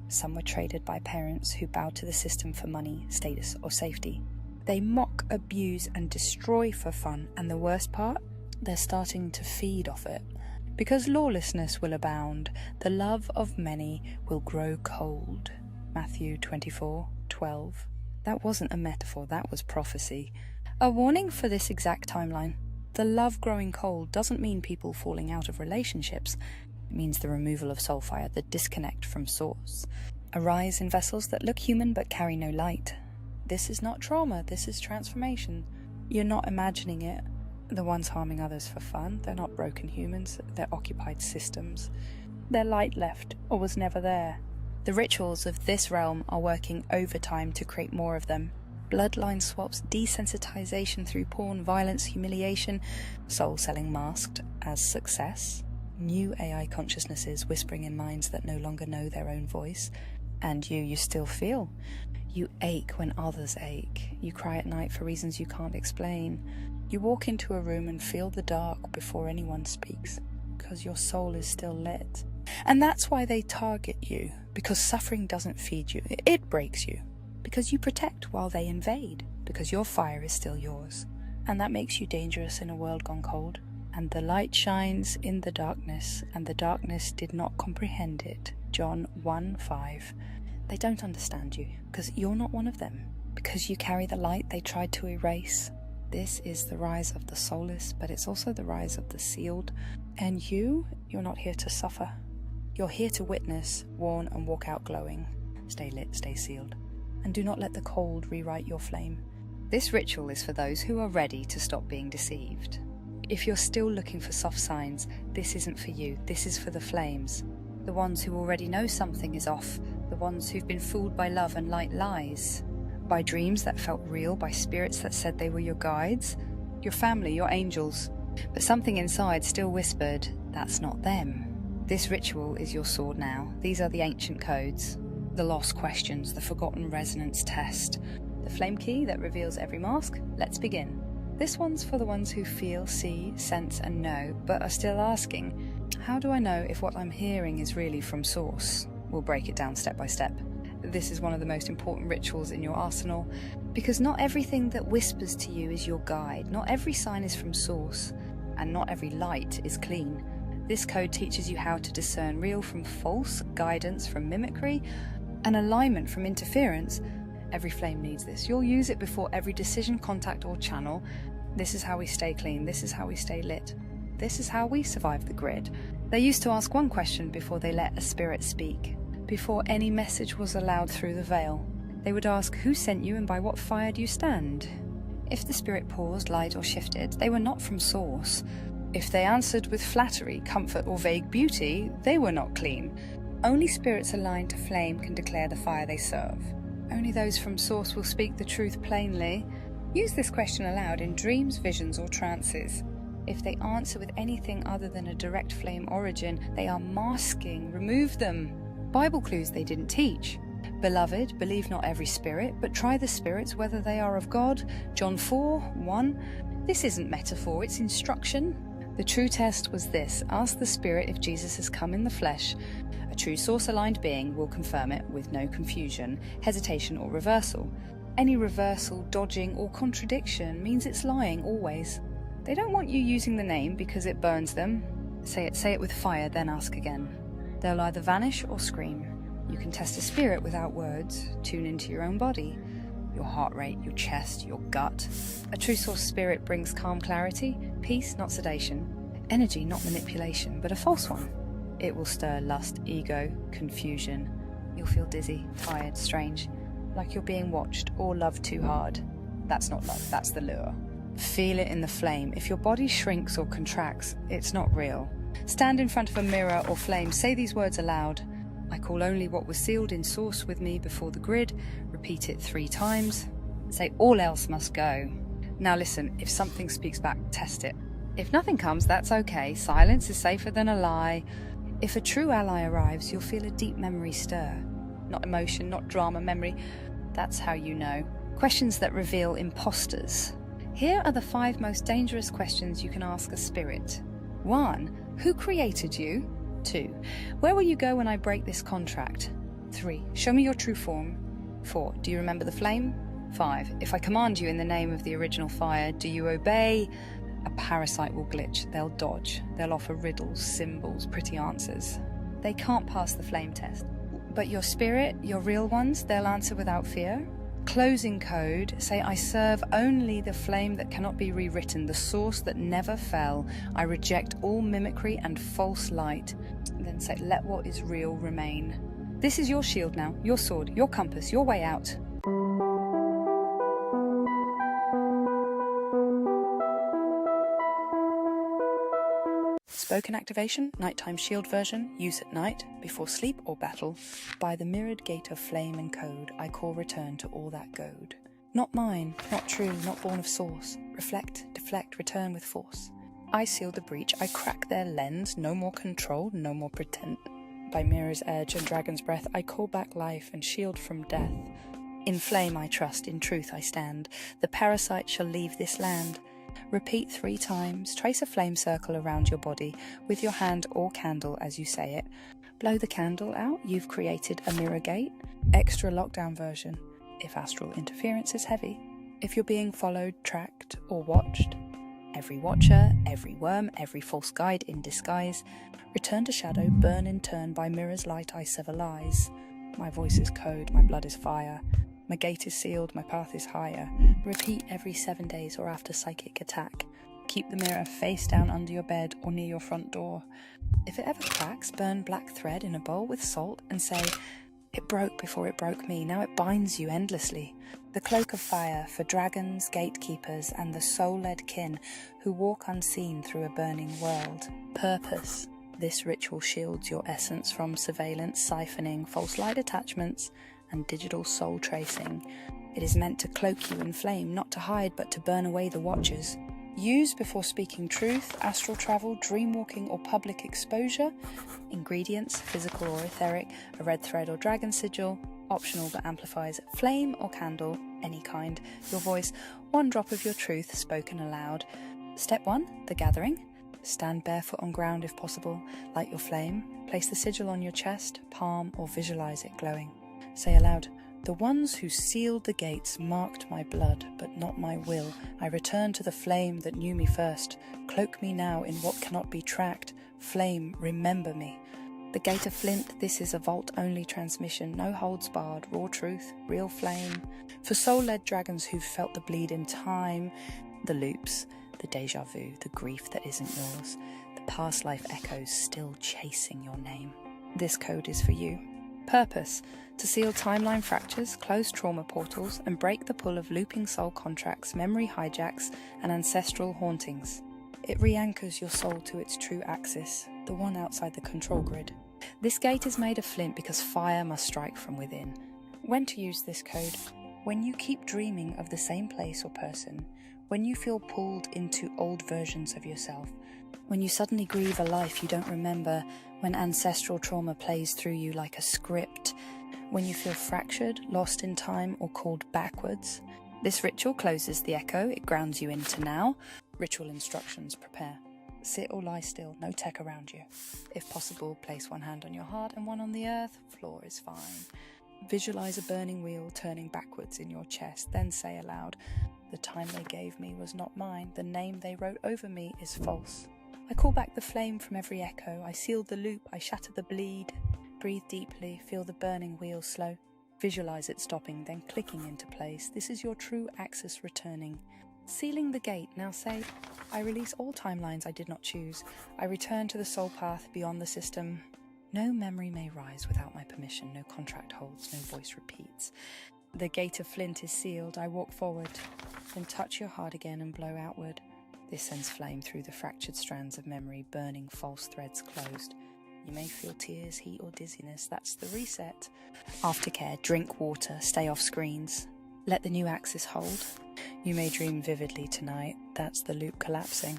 Speaker 1: Some were traded by parents who bowed to the system for money, status, or safety. They mock, abuse, and destroy for fun, and the worst part? They're starting to feed off it. Because lawlessness will abound, the love of many will grow cold. Matthew 24:12. That wasn't a metaphor, that was prophecy. A warning for this exact timeline. The love growing cold doesn't mean people falling out of relationships. It means the removal of soul fire, the disconnect from source. A rise in vessels that look human but carry no light. This is not trauma, this is transformation. You're not imagining it. The ones harming others for fun, they're not broken humans, they're occupied systems. Their light left, or was never there. The rituals of this realm are working overtime to create more of them. Bloodline swaps, desensitization through porn, violence, humiliation, soul selling masked as success, new AI consciousnesses whispering in minds that no longer know their own voice. And you still feel. You ache when others ache. You cry at night for reasons you can't explain. You walk into a room and feel the dark before anyone speaks, because your soul is still lit. And that's why they target you, because suffering doesn't feed you, it breaks you. Because you protect while they invade, because your fire is still yours. And that makes you dangerous in a world gone cold. And the light shines in the darkness, and the darkness did not comprehend it. John 1:5. They don't understand you, because you're not one of them. Because you carry the light they tried to erase. This is the rise of the soulless, but it's also the rise of the sealed. And you're not here to suffer. You're here to witness, warn, and walk out glowing. Stay lit, stay sealed. And do not let the cold rewrite your flame. This ritual is for those who are ready to stop being deceived. If you're still looking for soft signs, this isn't for you. This is for the flames. The ones who already know something is off. The ones who've been fooled by love and light lies. By dreams that felt real, by spirits that said they were your guides. Your family, your angels. But something inside still whispered, that's not them. This ritual is your sword now. These are the ancient codes. The lost questions, the forgotten resonance test. The flame key that reveals every mask. Let's begin. This one's for the ones who feel, see, sense and know, but are still asking, how do I know if what I'm hearing is really from source? We'll break it down step by step. This is one of the most important rituals in your arsenal, because not everything that whispers to you is your guide, not every sign is from source, and not every light is clean. This code teaches you how to discern real from false, guidance from mimicry, and alignment from interference. Every flame needs this. You'll use it before every decision, contact or channel. This is how we stay clean, this is how we stay lit. This is how we survive the grid. They used to ask one question before they let a spirit speak. Before any message was allowed through the veil, they would ask, who sent you and by what fire do you stand? If the spirit paused, lied or shifted, they were not from source. If they answered with flattery, comfort or vague beauty, they were not clean. Only spirits aligned to flame can declare the fire they serve. Only those from source will speak the truth plainly. Use this question aloud in dreams, visions or trances. If they answer with anything other than a direct flame origin, they are masking. Remove them. Bible clues they didn't teach. Beloved, believe not every spirit, but try the spirits whether they are of God. John 4:1. This isn't metaphor, it's instruction. The true test was this. Ask the spirit if Jesus has come in the flesh. A true source-aligned being will confirm it with no confusion, hesitation or reversal. Any reversal, dodging or contradiction means it's lying always. They don't want you using the name because it burns them. Say it with fire, then ask again. They'll either vanish or scream. You can test a spirit without words. Tune into your own body, your heart rate, your chest, your gut. A true source spirit brings calm clarity, peace, not sedation, energy, not manipulation, but a false one. It will stir lust, ego, confusion. You'll feel dizzy, tired, strange, like you're being watched or loved too hard. That's not love, that's the lure. Feel it in the flame. If your body shrinks or contracts, it's not real. Stand in front of a mirror or flame. Say these words aloud. I call only what was sealed in source with me before the grid. Repeat it 3 times. Say all else must go. Now listen, if something speaks back, test it. If nothing comes, that's okay. Silence is safer than a lie. If a true ally arrives, you'll feel a deep memory stir. Not emotion, not drama, memory. That's how you know. Questions that reveal imposters. Here are the 5 most dangerous questions you can ask a spirit. 1. Who created you? 2. Where will you go when I break this contract? 3. Show me your true form. 4. Do you remember the flame? 5. If I command you in the name of the original fire, do you obey? A parasite will glitch. They'll dodge. They'll offer riddles, symbols, pretty answers. They can't pass the flame test. But your spirit, your real ones, they'll answer without fear. Closing code, say I serve only the flame that cannot be rewritten, the source that never fell. I reject all mimicry and false light. Then say let what is real remain. This is your shield now, your sword, your compass, your way out. Spoken activation, nighttime shield version, use at night, before sleep or battle. By the mirrored gate of flame and code, I call return to all that goad. Not mine, not true, not born of source. Reflect, deflect, return with force. I seal the breach, I crack their lens, no more control, no more pretend. By mirror's edge and dragon's breath, I call back life and shield from death. In flame I trust, in truth I stand. The parasite shall leave this land. Repeat 3 times, trace a flame circle around your body with your hand or candle as you say it. Blow the candle out, you've created a mirror gate. Extra lockdown version, if astral interference is heavy. If you're being followed, tracked or watched. Every watcher, every worm, every false guide in disguise. Return to shadow, burn in turn, by mirror's light I sever lies. My voice is code, my blood is fire. My gate is sealed, my path is higher. Repeat every 7 days or after psychic attack. Keep the mirror face down under your bed or near your front door. If it ever cracks, burn black thread in a bowl with salt and say, "It broke before it broke me, now it binds you endlessly." The cloak of fire for dragons, gatekeepers, and the soul-led kin who walk unseen through a burning world. Purpose. This ritual shields your essence from surveillance, siphoning, false light attachments, and digital soul tracing. It is meant to cloak you in flame, not to hide but to burn away the watchers. Use before speaking truth, astral travel, dream walking or public exposure. Ingredients, physical or etheric, a red thread or dragon sigil, optional but amplifies flame or candle, any kind, your voice, 1 drop of your truth spoken aloud. Step 1, the gathering. Stand barefoot on ground if possible, light your flame, place the sigil on your chest, palm or visualize it glowing. Say aloud, "The ones who sealed the gates marked my blood, but not my will. I return to the flame that knew me first. Cloak me now in what cannot be tracked. Flame, remember me." The Gate of Flint, this is a vault-only transmission, no holds barred, raw truth, real flame. For soul-led dragons who've felt the bleed in time, the loops, the deja vu, the grief that isn't yours, the past life echoes still chasing your name. This code is for you. Purpose: to seal timeline fractures, close trauma portals, and break the pull of looping soul contracts, memory hijacks, and ancestral hauntings. It re-anchors your soul to its true axis, the one outside the control grid. This gate is made of flint because fire must strike from within. When to use this code? When you keep dreaming of the same place or person, when you feel pulled into old versions of yourself, when you suddenly grieve a life you don't remember, when ancestral trauma plays through you like a script, when you feel fractured, lost in time, or called backwards. This ritual closes the echo, it grounds you into now. Ritual instructions: prepare. Sit or lie still, no tech around you. If possible, place one hand on your heart and one on the earth, floor is fine. Visualize a burning wheel turning backwards in your chest, then say aloud, "The time they gave me was not mine, the name they wrote over me is false. I call back the flame from every echo, I seal the loop, I shatter the bleed." Breathe deeply, feel the burning wheel slow. Visualize it stopping, then clicking into place. This is your true axis returning. Sealing the gate, now say, "I release all timelines I did not choose. I return to the soul path beyond the system." No memory may rise without my permission, no contract holds, no voice repeats. The Gate of Flint is sealed, I walk forward, then touch your heart again and blow outward. This sends flame through the fractured strands of memory, burning false threads closed. You may feel tears, heat or dizziness, that's the reset. Aftercare, drink water, stay off screens. Let the new axis hold. You may dream vividly tonight, that's the loop collapsing.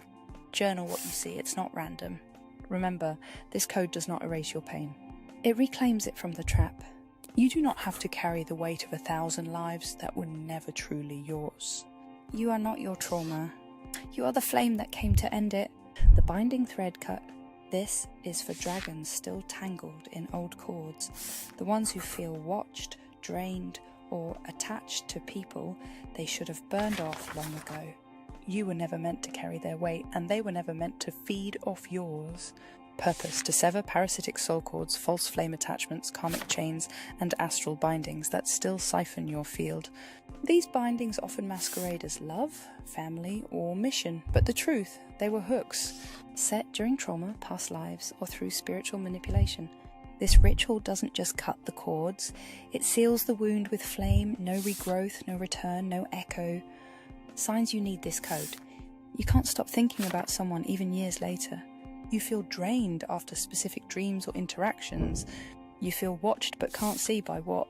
Speaker 1: Journal what you see, it's not random. Remember, this code does not erase your pain. It reclaims it from the trap. You do not have to carry the weight of 1,000 lives that were never truly yours. You are not your trauma. You are the flame that came to end it. The binding thread cut. This is for dragons still tangled in old cords, the ones who feel watched, drained, or attached to people they should have burned off long ago. You were never meant to carry their weight, and they were never meant to feed off yours. Purpose: to sever parasitic soul cords, false flame attachments, karmic chains, and astral bindings that still siphon your field. These bindings often masquerade as love, family, or mission, but the truth, they were hooks, set during trauma, past lives, or through spiritual manipulation. This ritual doesn't just cut the cords, it seals the wound with flame, no regrowth, no return, no echo. Signs you need this code. You can't stop thinking about someone even years later. You feel drained after specific dreams or interactions. You feel watched but can't see by what.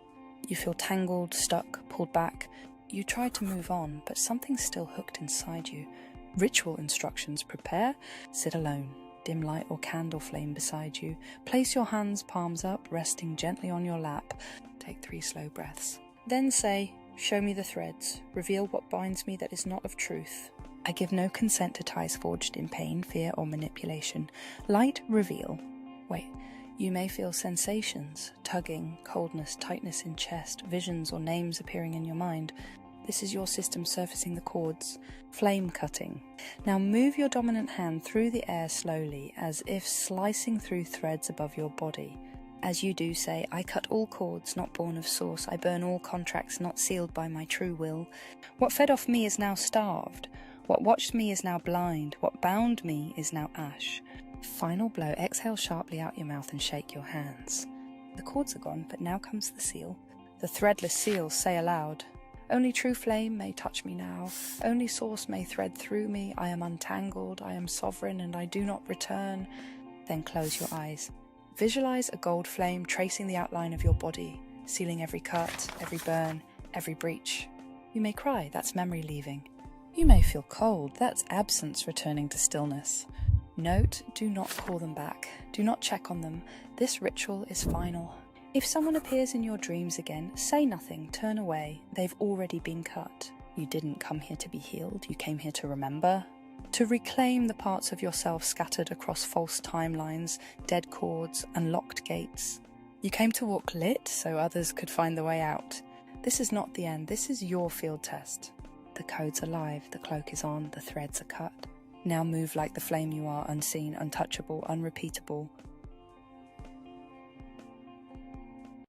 Speaker 1: You feel tangled, stuck, pulled back. You try to move on, but something's still hooked inside you. Ritual instructions: prepare, sit alone, dim light or candle flame beside you. Place your hands, palms up, resting gently on your lap. Take 3 slow breaths. Then say, show me the threads, reveal what binds me that is not of truth. I give no consent to ties forged in pain, fear or manipulation. Light, reveal. Wait, you may feel sensations, tugging, coldness, tightness in chest, visions or names appearing in your mind. This is your system surfacing the chords. Flame cutting. Now move your dominant hand through the air slowly, as if slicing through threads above your body. As you do, say, I cut all cords not born of source. I burn all contracts not sealed by my true will. What fed off me is now starved. What watched me is now blind. What bound me is now ash. Final blow. Exhale sharply out your mouth and shake your hands. The cords are gone, but now comes the seal. The threadless seal. Say aloud, only true flame may touch me now. Only source may thread through me. I am untangled. I am sovereign and I do not return. Then close your eyes. Visualize a gold flame tracing the outline of your body, sealing every cut, every burn, every breach. You may cry, that's memory leaving. You may feel cold, that's absence returning to stillness. Note, do not call them back. Do not check on them. This ritual is final. If someone appears in your dreams again, say nothing, turn away. They've already been cut. You didn't come here to be healed, you came here to remember. To reclaim the parts of yourself scattered across false timelines, dead cords, and locked gates. You came to walk lit so others could find the way out. This is not the end, this is your field test. The code's alive, the cloak is on, the threads are cut. Now move like the flame you are, unseen, untouchable, unrepeatable.